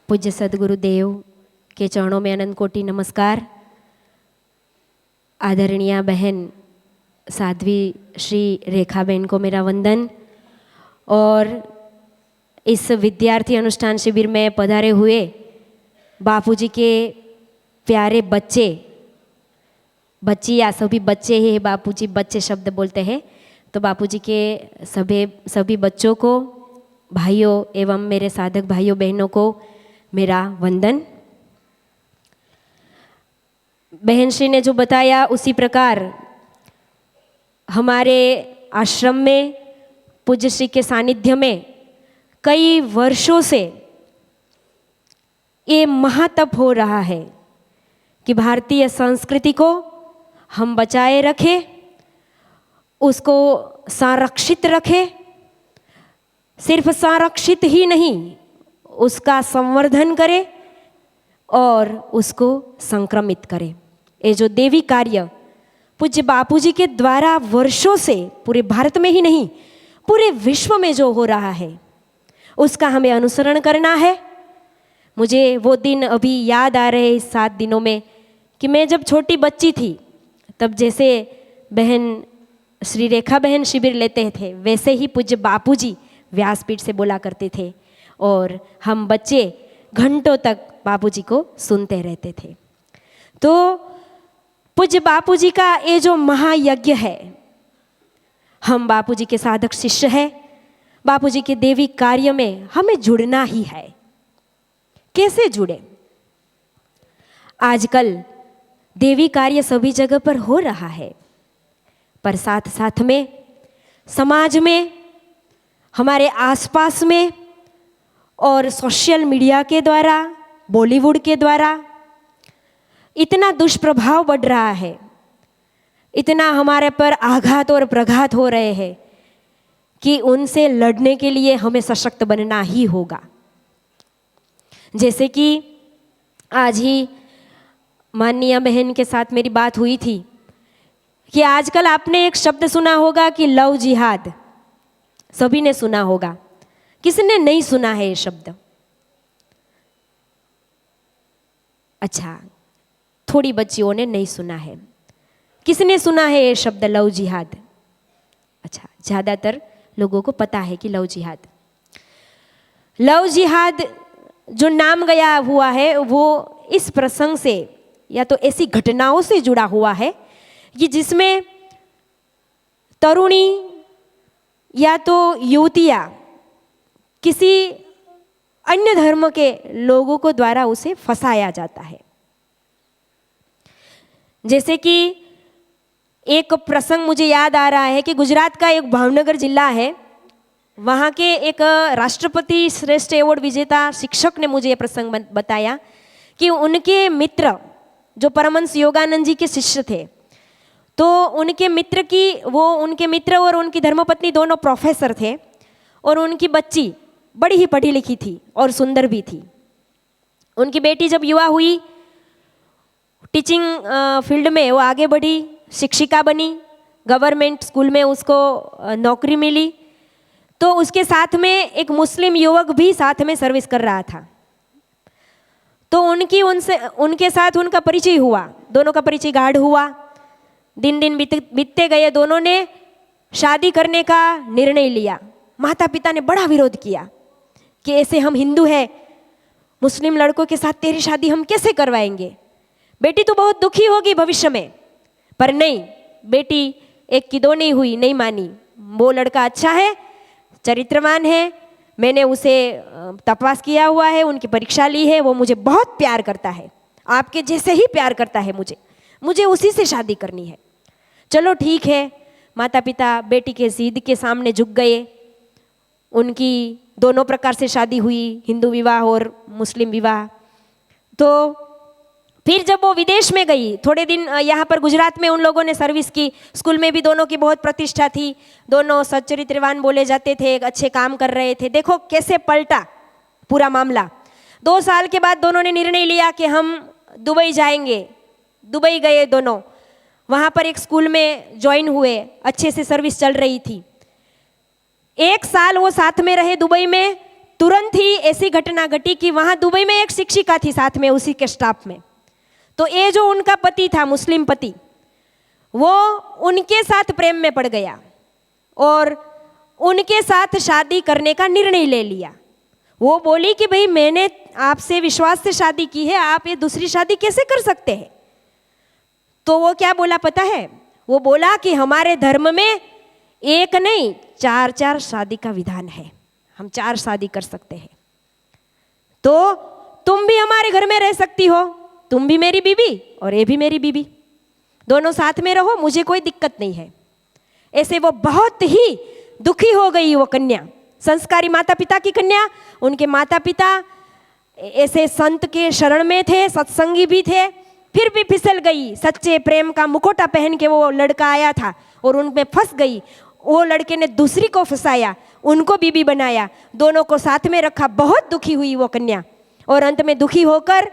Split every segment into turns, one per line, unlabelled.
पूज्य सदगुरुदेव के चरणों में अनंत कोटि नमस्कार। आदरणीय बहन साध्वी श्री रेखा बहन को मेरा वंदन। और इस विद्यार्थी अनुष्ठान शिविर में पधारे हुए बापूजी के प्यारे बच्चे, बच्ची या सभी बच्चे ही, बापूजी बच्चे शब्द बोलते हैं, तो बापूजी के सभी बच्चों को, भाइयों एवं मेरे साधक भाइयों बहनों को मेरा वंदन। बहन श्री ने जो बताया उसी प्रकार हमारे आश्रम में पूज्य श्री के सानिध्य में कई वर्षों से ये महातप हो रहा है कि भारतीय संस्कृति को हम बचाए रखें, उसको संरक्षित रखें। सिर्फ संरक्षित ही नहीं, उसका संवर्धन करें और उसको संक्रमित करें। ये जो देवी कार्य पूज्य बापूजी के द्वारा वर्षों से पूरे भारत में ही नहीं पूरे विश्व में जो हो रहा है, उसका हमें अनुसरण करना है। मुझे वो दिन अभी याद आ रहे इस 7 दिनों में कि मैं जब छोटी बच्ची थी तब जैसे बहन श्री रेखा बहन शिविर लेते थे वैसे ही पूज्य बापूजी व्यासपीठ से बोला करते थे और हम बच्चे घंटों तक बापूजी को सुनते रहते थे। तो पूज्य बापूजी का ये जो महायज्ञ है, हम बापूजी के साधक शिष्य हैं, बापूजी के देवी कार्य में हमें जुड़ना ही है। कैसे जुड़े? आजकल देवी कार्य सभी जगह पर हो रहा है, पर साथ साथ में समाज में, हमारे आसपास में और सोशल मीडिया के द्वारा, बॉलीवुड के द्वारा इतना दुष्प्रभाव बढ़ रहा है, इतना हमारे पर आघात और प्रघात हो रहे हैं कि उनसे लड़ने के लिए हमें सशक्त बनना ही होगा। जैसे कि आज ही माननीय बहन के साथ मेरी बात हुई थी कि आजकल आपने एक शब्द सुना होगा कि लव जिहाद, सभी ने सुना होगा। किसने नहीं सुना है ये शब्द? अच्छा, थोड़ी बच्चियों ने नहीं सुना है। किसने सुना है ये शब्द लव जिहाद? अच्छा, ज़्यादातर लोगों को पता है कि लव जिहाद। लव जिहाद जो नाम गया हुआ है वो इस प्रसंग से या तो ऐसी घटनाओं से जुड़ा हुआ है कि जिसमें तरुणी या तो युवतियाँ किसी अन्य धर्म के लोगों को द्वारा उसे फंसाया जाता है। जैसे कि एक प्रसंग मुझे याद आ रहा है कि गुजरात का एक भावनगर जिला है, वहाँ के एक राष्ट्रपति श्रेष्ठ अवार्ड विजेता शिक्षक ने मुझे ये प्रसंग बताया कि उनके मित्र जो परमहंस योगानंद जी के शिष्य थे, तो उनके मित्र और उनकी धर्मपत्नी दोनों प्रोफेसर थे और उनकी बच्ची बड़ी ही पढ़ी लिखी थी और सुंदर भी थी। उनकी बेटी जब युवा हुई, टीचिंग फील्ड में वो आगे बढ़ी, शिक्षिका बनी, गवर्नमेंट स्कूल में उसको नौकरी मिली। तो उसके साथ में एक मुस्लिम युवक भी साथ में सर्विस कर रहा था। तो उनके साथ उनका परिचय हुआ, दोनों का परिचय गाढ़ हुआ। दिन दिन बीतते गए, दोनों ने शादी करने का निर्णय लिया। माता पिता ने बड़ा विरोध किया कि ऐसे हम हिंदू हैं, मुस्लिम लड़कों के साथ तेरी शादी हम कैसे करवाएंगे? बेटी तो बहुत दुखी होगी भविष्य में। पर नहीं, बेटी एक की दो नहीं हुई, नहीं मानी। वो लड़का अच्छा है, चरित्रवान है, मैंने उसे तपास किया हुआ है, उनकी परीक्षा ली है, वो मुझे बहुत प्यार करता है, आपके जैसे ही प्यार करता है, मुझे उसी से शादी करनी है। चलो ठीक है। माता पिता बेटी के जिद के सामने झुक गए। उनकी दोनों प्रकार से शादी हुई, हिंदू विवाह और मुस्लिम विवाह। तो फिर जब वो विदेश में गई, थोड़े दिन यहाँ पर गुजरात में उन लोगों ने सर्विस की। स्कूल में भी दोनों की बहुत प्रतिष्ठा थी, दोनों सच्चरित्रवान बोले जाते थे, अच्छे काम कर रहे थे। देखो कैसे पलटा पूरा मामला। 2 साल के बाद दोनों ने निर्णय लिया कि हम दुबई जाएंगे। दुबई गए दोनों, वहाँ पर एक स्कूल में ज्वाइन हुए, अच्छे से सर्विस चल रही थी। 1 साल वो साथ में रहे दुबई में, तुरंत ही ऐसी घटना घटी कि वहाँ दुबई में एक शिक्षिका थी साथ में उसी के स्टाफ में। तो ये जो उनका पति था, मुस्लिम पति, वो उनके साथ प्रेम में पड़ गया और उनके साथ शादी करने का निर्णय ले लिया। वो बोली कि भाई मैंने आपसे विश्वास से शादी की है, आप ये दूसरी शादी कैसे कर सकते हैं? तो वो क्या बोला पता है? वो बोला कि हमारे धर्म में एक नहीं 4 शादी का विधान है, हम 4 शादी कर सकते हैं। तो तुम भी हमारे घर में रह सकती हो, तुम भी मेरी बीबी और ये भी मेरी बीबी, दोनों साथ में रहो, मुझे कोई दिक्कत नहीं है। ऐसे वो बहुत ही दुखी हो गई वो कन्या, संस्कारी माता पिता की कन्या। उनके माता पिता ऐसे संत के शरण में थे, सत्संगी भी थे, फिर भी फिसल गई। सच्चे प्रेम का मुखौटा पहन के वो लड़का आया था और उनमें फंस गई। वो लड़के ने दूसरी को फंसाया, उनको बीबी बनाया, दोनों को साथ में रखा। बहुत दुखी हुई वो कन्या और अंत में दुखी होकर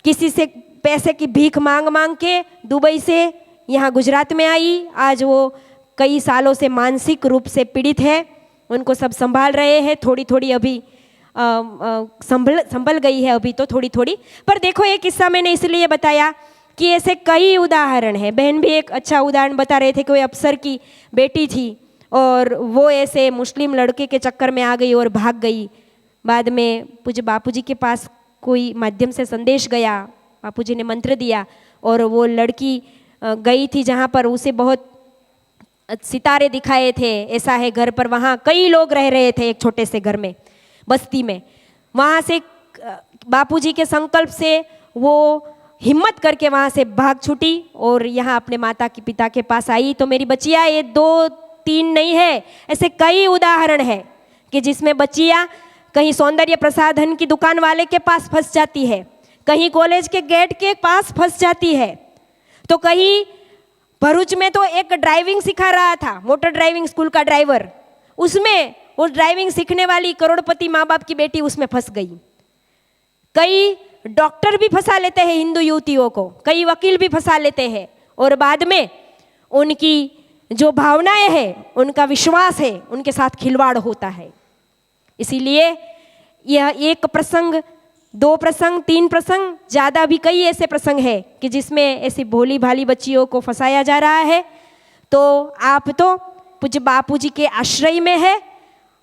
किसी से पैसे की भीख मांग मांग के दुबई से यहाँ गुजरात में आई। आज वो कई सालों से मानसिक रूप से पीड़ित है, उनको सब संभाल रहे हैं। थोड़ी थोड़ी अभी संभल गई है अभी तो थोड़ी थोड़ी। पर देखो ये किस्सा मैंने इसलिए बताया कि ऐसे कई उदाहरण हैं। बहन भी एक अच्छा उदाहरण बता रहे थे कि कोई अफसर की बेटी थी और वो ऐसे मुस्लिम लड़के के चक्कर में आ गई और भाग गई। बाद में पूज्य बापूजी के पास कोई माध्यम से संदेश गया, बापूजी ने मंत्र दिया और वो लड़की गई थी जहाँ पर उसे बहुत सितारे दिखाए थे। ऐसा है घर पर, वहाँ कई लोग रह रहे थे एक छोटे से घर में, बस्ती में। वहाँ से बापूजी के संकल्प से वो हिम्मत करके वहाँ से भाग छूटी और यहाँ अपने माता के पिता के पास आई। तो मेरी बच्चियाँ ये 2-3 नहीं है, ऐसे कई उदाहरण है कि जिसमें बच्चियाँ कहीं सौंदर्य प्रसाधन की दुकान वाले के पास फंस जाती है, कहीं कॉलेज के गेट के पास फंस जाती है, तो कहीं भरूच में तो एक ड्राइविंग सिखा रहा था, मोटर ड्राइविंग स्कूल का ड्राइवर, उसमें वो ड्राइविंग सीखने वाली करोड़पति माँ बाप की बेटी उसमें फंस गई। कई डॉक्टर भी फंसा लेते हैं हिंदू युवतियों को, कई वकील भी फंसा लेते हैं और बाद में उनकी जो भावनाएं हैं, उनका विश्वास है, उनके साथ खिलवाड़ होता है। इसीलिए यह एक प्रसंग, 2 प्रसंग, 3 प्रसंग, ज़्यादा भी कई ऐसे प्रसंग है कि जिसमें ऐसी भोली भाली बच्चियों को फंसाया जा रहा है। तो आप तो पूज्य बापूजी के आश्रय में है,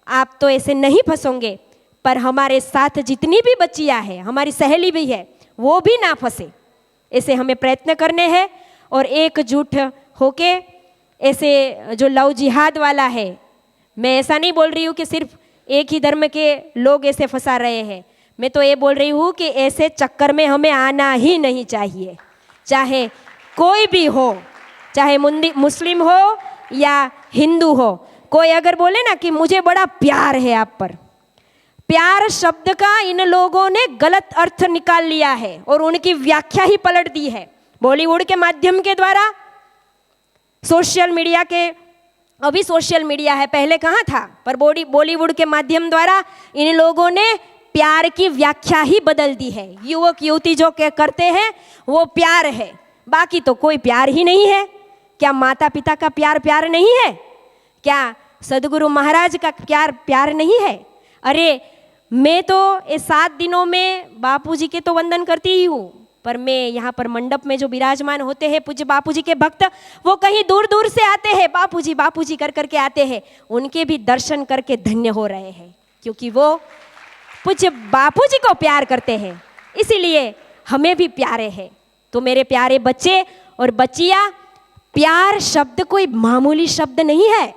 आप तो ऐसे नहीं फंसोगे, पर हमारे साथ जितनी भी बच्चियाँ हैं, हमारी सहेली भी है, वो भी ना फंसे, ऐसे हमें प्रयत्न करने हैं। और एकजुट होके ऐसे जो लव जिहाद वाला है, मैं ऐसा नहीं बोल रही हूँ कि सिर्फ एक ही धर्म के लोग ऐसे फंसा रहे हैं, मैं तो ये बोल रही हूँ कि ऐसे चक्कर में हमें आना ही नहीं चाहिए, चाहे कोई भी हो, चाहे मुस्लिम हो या हिंदू हो। कोई अगर बोले ना कि मुझे बड़ा प्यार है आप पर, प्यार शब्द का इन लोगों ने गलत अर्थ निकाल लिया है और उनकी व्याख्या ही पलट दी है बॉलीवुड के माध्यम के द्वारा, सोशल मीडिया के, अभी सोशल मीडिया है, पहले कहाँ था, पर बॉलीवुड के माध्यम द्वारा इन लोगों ने प्यार की व्याख्या ही बदल दी है। युवक युवती जो करते हैं वो प्यार है, बाकी तो कोई प्यार ही नहीं है। क्या माता पिता का प्यार प्यार नहीं है? क्या सदगुरु महाराज का प्यार नहीं है? अरे मैं तो ये 7 दिनों में बापूजी के तो वंदन करती ही हूँ, पर मैं यहाँ पर मंडप में जो विराजमान होते हैं पूज्य बापूजी के भक्त, वो कहीं दूर दूर से आते हैं, बापूजी बापूजी कर करके आते हैं, उनके भी दर्शन करके धन्य हो रहे हैं, क्योंकि वो पूज्य बापूजी को प्यार करते हैं, इसीलिए हमें भी प्यारे हैं। तो मेरे प्यारे बच्चे और बच्चियाँ, प्यार शब्द कोई मामूली शब्द नहीं है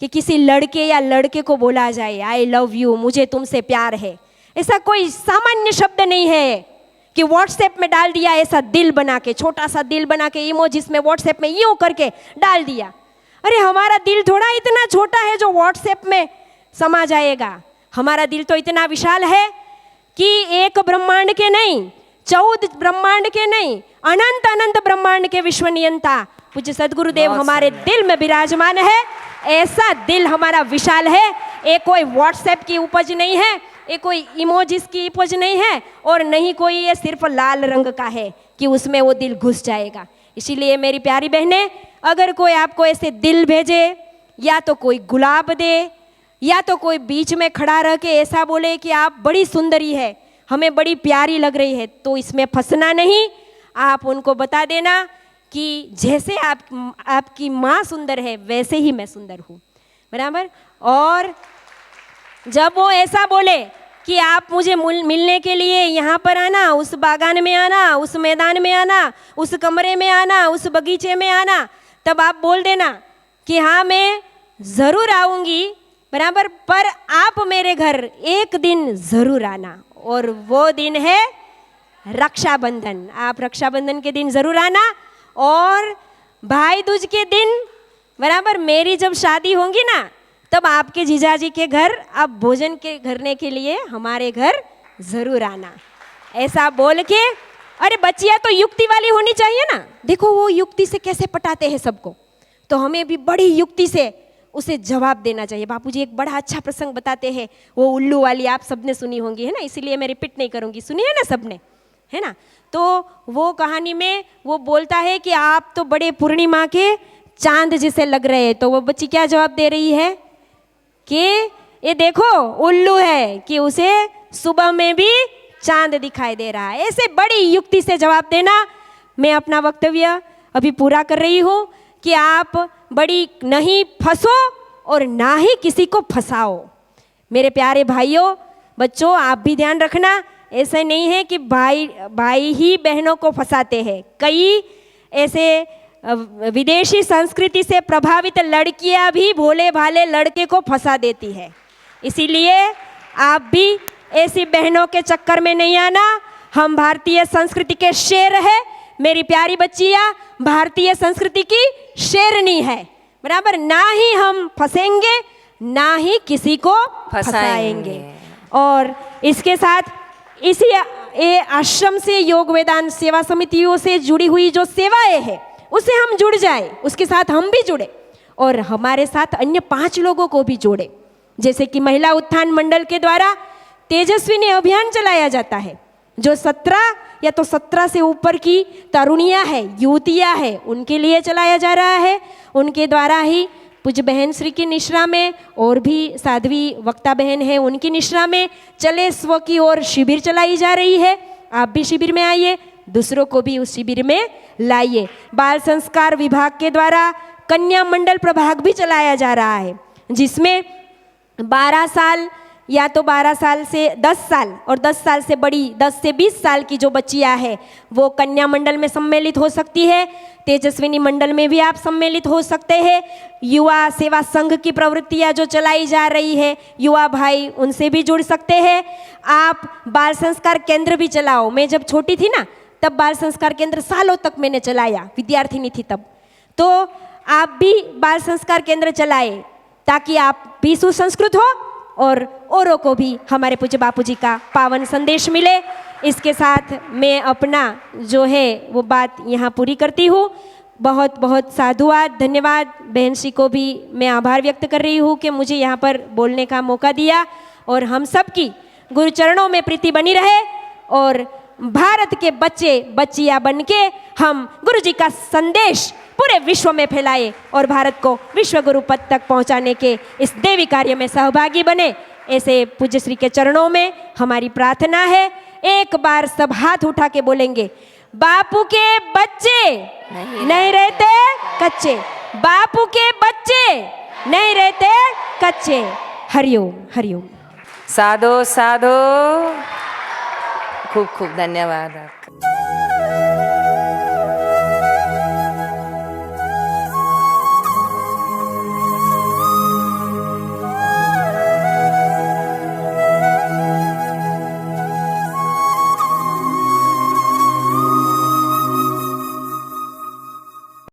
कि किसी लड़के या लड़के को बोला जाए आई लव यू, मुझे तुमसे प्यार है। ऐसा कोई सामान्य शब्द नहीं है कि व्हाट्सएप में डाल दिया ऐसा दिल बना के, छोटा सा दिल बना के इमोजिस में व्हाट्सएप में यूं करके डाल दिया। अरे हमारा दिल थोड़ा इतना छोटा है जो व्हाट्सएप में समा जाएगा। हमारा दिल तो इतना विशाल है कि एक ब्रह्मांड के नहीं, 14 ब्रह्मांड के नहीं, अनंत अनंत ब्रह्मांड के विश्व नियंता पूज्य सदगुरुदेव हमारे दिल में विराजमान है। ऐसा दिल हमारा विशाल है, ये कोई व्हाट्सएप की उपज नहीं है, ये कोई इमोजिस की उपज नहीं है, और नहीं कोई ये सिर्फ लाल रंग का है कि उसमें वो दिल घुस जाएगा। इसीलिए मेरी प्यारी बहनें, अगर कोई आपको ऐसे दिल भेजे, या तो कोई गुलाब दे, या तो कोई बीच में खड़ा रह के ऐसा बोले कि आप बड़ी सुंदरी है, हमें बड़ी प्यारी लग रही है, तो इसमें फंसना नहीं। आप उनको बता देना कि जैसे आपकी माँ सुंदर है वैसे ही मैं सुंदर हूँ, बराबर। और जब वो ऐसा बोले कि आप मुझे मिलने के लिए यहाँ पर आना, उस बागान में आना, उस मैदान में आना, उस कमरे में आना, उस बगीचे में आना, तब आप बोल देना कि हाँ मैं ज़रूर आऊँगी, बराबर, पर आप मेरे घर एक दिन ज़रूर आना, और वो दिन है रक्षाबंधन। आप रक्षाबंधन के दिन ज़रूर आना, और भाई दूज के दिन, बराबर, मेरी जब शादी होगी ना तब आपके जीजाजी के घर आप भोजन के करने के लिए हमारे घर ज़रूर आना, ऐसा बोल के। अरे बच्चियाँ तो युक्ति वाली होनी चाहिए ना, देखो वो युक्ति से कैसे पटाते हैं सबको, तो हमें भी बड़ी युक्ति से उसे जवाब देना चाहिए। बापूजी एक बड़ा अच्छा प्रसंग बताते हैं, वो उल्लू वाली, आप सबने सुनी होंगी, है ना, इसीलिए मैं रिपीट नहीं करूँगी, सुनी है ना सबने, है ना। तो वो कहानी में वो बोलता है कि आप तो बड़े पूर्णिमा के चांद जैसे लग रहे हैं, तो वो बच्ची क्या जवाब दे रही है कि ये देखो उल्लू है कि उसे सुबह में भी चांद दिखाई दे रहा है। ऐसे बड़ी युक्ति से जवाब देना। मैं अपना वक्तव्य अभी पूरा कर रही हूँ कि आप बड़ी नहीं फंसो और ना ही किसी को फंसाओ। मेरे प्यारे भाइयों बच्चों, आप भी ध्यान रखना, ऐसा नहीं है कि भाई ही बहनों को फंसाते हैं। कई ऐसे विदेशी संस्कृति से प्रभावित लड़कियां भी भोले भाले लड़के को फंसा देती है, इसीलिए आप भी ऐसी बहनों के चक्कर में नहीं आना। हम भारतीय संस्कृति के शेर है, मेरी प्यारी बच्चियां भारतीय संस्कृति की शेरनी है, बराबर। ना ही हम फंसेंगे ना ही किसी को फंसाएंगे। और इसके साथ इसी आश्रम से योग वेदांत सेवा समितियों से जुड़ी हुई जो सेवाएं हैं उससे हम जुड़ जाए, उसके साथ हम भी जुड़े और हमारे साथ अन्य 5 लोगों को भी जोड़े। जैसे कि महिला उत्थान मंडल के द्वारा तेजस्विनी अभियान चलाया जाता है, जो 17 या तो 17 से ऊपर की तरुणियां हैं, युवतियां हैं, उनके लिए चलाया जा रहा है। उनके द्वारा ही पूज्य बहन श्री की निश्रा में और भी साध्वी वक्ता बहन है, उनकी निश्रा में चले स्व की ओर शिविर चलाई जा रही है। आप भी शिविर में आइए, दूसरों को भी उस शिविर में लाइए। बाल संस्कार विभाग के द्वारा कन्या मंडल प्रभाग भी चलाया जा रहा है, जिसमें 12 साल या तो 12 साल से 10 साल और 10 साल से बड़ी 10 से 20 साल की जो बच्चियां हैं वो कन्या मंडल में सम्मिलित हो सकती है। तेजस्विनी मंडल में भी आप सम्मिलित हो सकते हैं। युवा सेवा संघ की प्रवृत्तियां जो चलाई जा रही है, युवा भाई उनसे भी जुड़ सकते हैं। आप बाल संस्कार केंद्र भी चलाओ। मैं जब छोटी थी ना तब बाल संस्कार केंद्र सालों तक मैंने चलाया, विद्यार्थिनी थी तब। तो आप भी बाल संस्कार केंद्र चलाए ताकि आप भी सुसंस्कृत हो और औरों को भी हमारे पूज्य बापूजी का पावन संदेश मिले। इसके साथ मैं अपना जो है वो बात यहाँ पूरी करती हूँ। बहुत बहुत साधुवाद, धन्यवाद। बहन श्री को भी मैं आभार व्यक्त कर रही हूँ कि मुझे यहाँ पर बोलने का मौका दिया। और हम सब की गुरु चरणों में प्रीति बनी रहे और भारत के बच्चे बच्चियाँ बन के हम गुरु जी का संदेश पूरे विश्व में फैलाए और भारत को विश्व गुरु पद तक पहुंचाने के इस देवी कार्य में सहभागी बने। ऐसे पूज्य श्री के चरणों में हमारी प्रार्थना है। एक बार सब हाथ उठा के बोलेंगे, बापू के बच्चे नहीं रहते कच्चे, बापू के बच्चे नहीं रहते कच्चे। हरिओम हरिओम।
साधो साधो, खूब खूब धन्यवाद आपका।